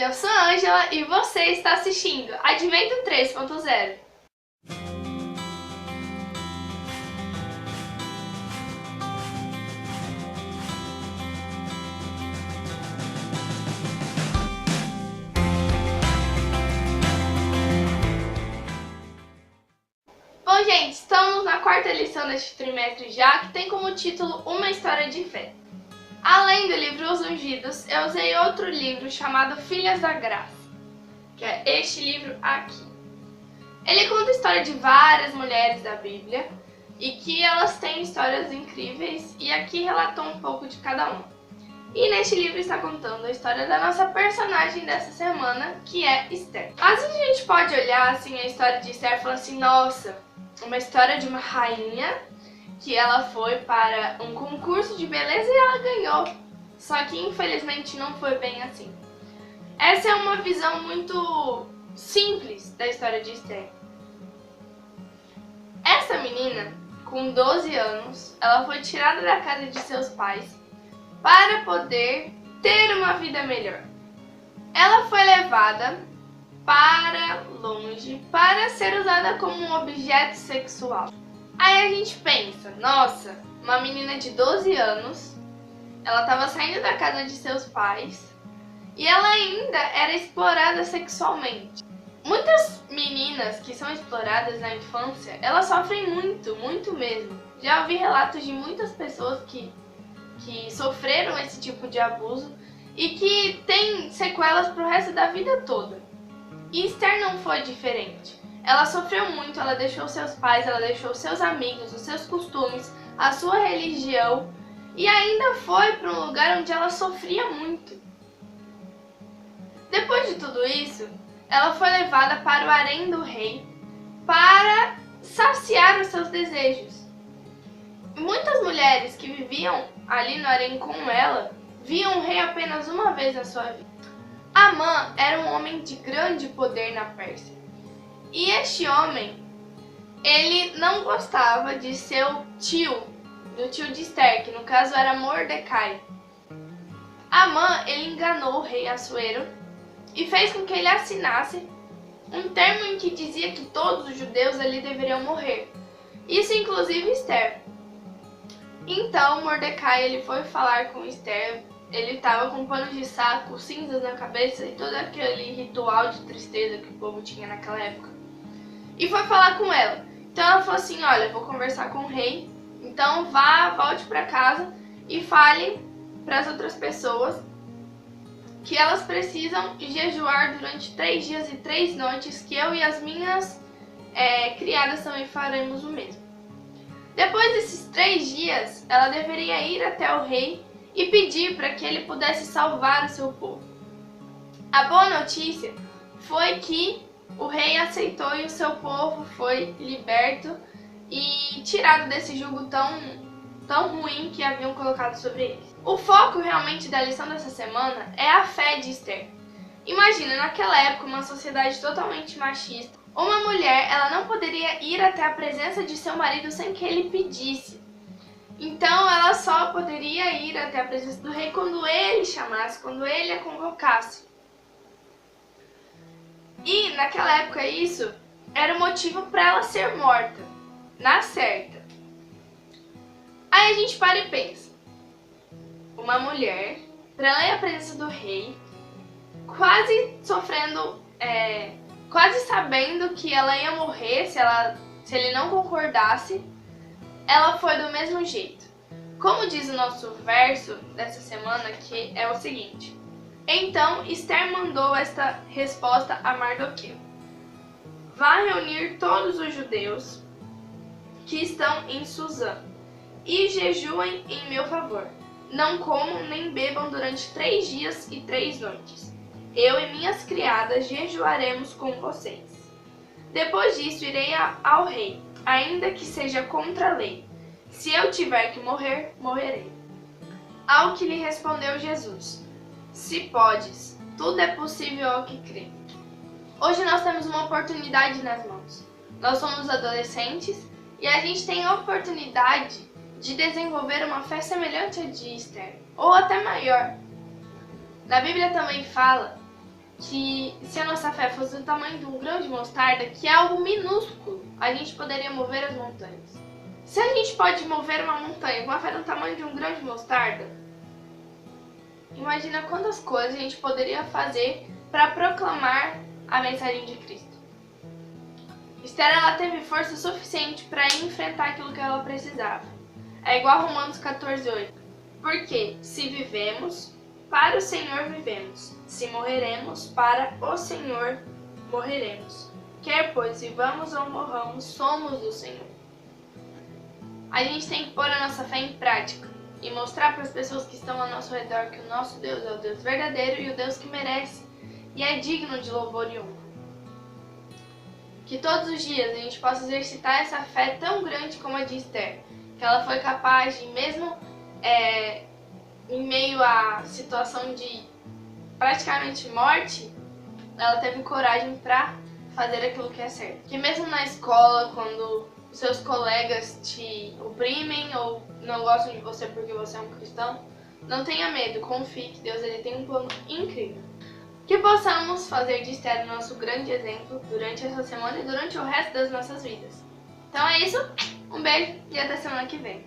Eu sou a Ângela e você está assistindo Advento 3.0. Bom, gente, estamos na quarta lição deste trimestre já, que tem como título Uma História de Fé. Além do livro Os Ungidos, eu usei outro livro chamado Filhas da Graça, que é este livro aqui. Ele conta a história de várias mulheres da Bíblia e que elas têm histórias incríveis, e aqui relatou um pouco de cada uma. E neste livro está contando a história da nossa personagem dessa semana, que é Esther. Às vezes a gente pode olhar assim a história de Esther e falar assim, nossa, uma história de uma rainha que ela foi para um concurso de beleza e ela ganhou. Só que infelizmente não foi bem assim. Essa é uma visão muito simples da história de Esther. Essa menina, com 12 anos, ela foi tirada da casa de seus pais para poder ter uma vida melhor. Ela foi levada para longe para ser usada como um objeto sexual. Aí a gente pensa, nossa, uma menina de 12 anos, ela estava saindo da casa de seus pais e ela ainda era explorada sexualmente. Muitas meninas que são exploradas na infância, elas sofrem muito, muito mesmo. Já ouvi relatos de muitas pessoas que sofreram esse tipo de abuso e que têm sequelas pro resto da vida toda. E Esther não foi diferente. Ela sofreu muito, ela deixou seus pais, ela deixou seus amigos, os seus costumes, a sua religião e ainda foi para um lugar onde ela sofria muito. Depois de tudo isso, ela foi levada para o harém do rei para saciar os seus desejos. Muitas mulheres que viviam ali no harém com ela viam o rei apenas uma vez na sua vida. Amã era um homem de grande poder na Pérsia. E este homem, ele não gostava de seu tio, do tio de Esther, que no caso era Mordecai. Amã, ele enganou o rei Assuero e fez com que ele assinasse um termo em que dizia que todos os judeus ali deveriam morrer. Isso inclusive Esther. Então Mordecai, ele foi falar com Esther, ele estava com pano de saco, cinzas na cabeça e todo aquele ritual de tristeza que o povo tinha naquela época. E foi falar com ela. Então ela falou assim, olha, eu vou conversar com o rei, então volte para casa e fale para as outras pessoas que elas precisam jejuar durante 3 dias e 3 noites, que eu e as minhas criadas também faremos o mesmo. Depois desses 3 dias, ela deveria ir até o rei e pedir para que ele pudesse salvar o seu povo. A boa notícia foi que o rei aceitou e o seu povo foi liberto e tirado desse jugo tão ruim que haviam colocado sobre eles. O foco realmente da lição dessa semana é a fé de Esther. Imagina, naquela época, uma sociedade totalmente machista, uma mulher ela não poderia ir até a presença de seu marido sem que ele pedisse. Então ela só poderia ir até a presença do rei quando ele chamasse, quando ele a convocasse. E naquela época isso era o motivo para ela ser morta, na certa. Aí a gente para e pensa, uma mulher, para ela ir à presença do rei, quase sofrendo, quase sabendo que ela ia morrer se ele não concordasse, ela foi do mesmo jeito. Como diz o nosso verso dessa semana, que é o seguinte: então Esther mandou esta resposta a Mardoqueu: vá reunir todos os judeus que estão em Susã e jejuem em meu favor. Não comam nem bebam durante 3 dias e 3 noites. Eu e minhas criadas jejuaremos com vocês. Depois disso irei ao rei, ainda que seja contra a lei. Se eu tiver que morrer, morrerei. Ao que lhe respondeu Jesus: se podes, tudo é possível ao que crê. Hoje nós temos uma oportunidade nas mãos. Nós somos adolescentes e a gente tem a oportunidade de desenvolver uma fé semelhante à de Esther, ou até maior. Na Bíblia também fala que se a nossa fé fosse do tamanho de um grão de mostarda, que é algo minúsculo, a gente poderia mover as montanhas. Se a gente pode mover uma montanha com a fé do tamanho de um grão de mostarda, imagina quantas coisas a gente poderia fazer para proclamar a mensagem de Cristo. Esther, ela teve força suficiente para enfrentar aquilo que ela precisava. É igual a Romanos 14:8. Porque se vivemos, para o Senhor vivemos. Se morreremos, para o Senhor morreremos. Quer pois vivamos ou morramos, somos do Senhor. A gente tem que pôr a nossa fé em prática e mostrar para as pessoas que estão ao nosso redor que o nosso Deus é o Deus verdadeiro e o Deus que merece e é digno de louvor e honra. Que todos os dias a gente possa exercitar essa fé tão grande como a de Esther, que ela foi capaz de, mesmo em meio à situação de praticamente morte, ela teve coragem para fazer aquilo que é certo. Que mesmo na escola, quando os seus colegas te oprimem ou não gostam de você porque você é um cristão, não tenha medo, confie que Deus ele tem um plano incrível. Que possamos fazer de Esther o nosso grande exemplo durante essa semana e durante o resto das nossas vidas. Então é isso, um beijo e até semana que vem.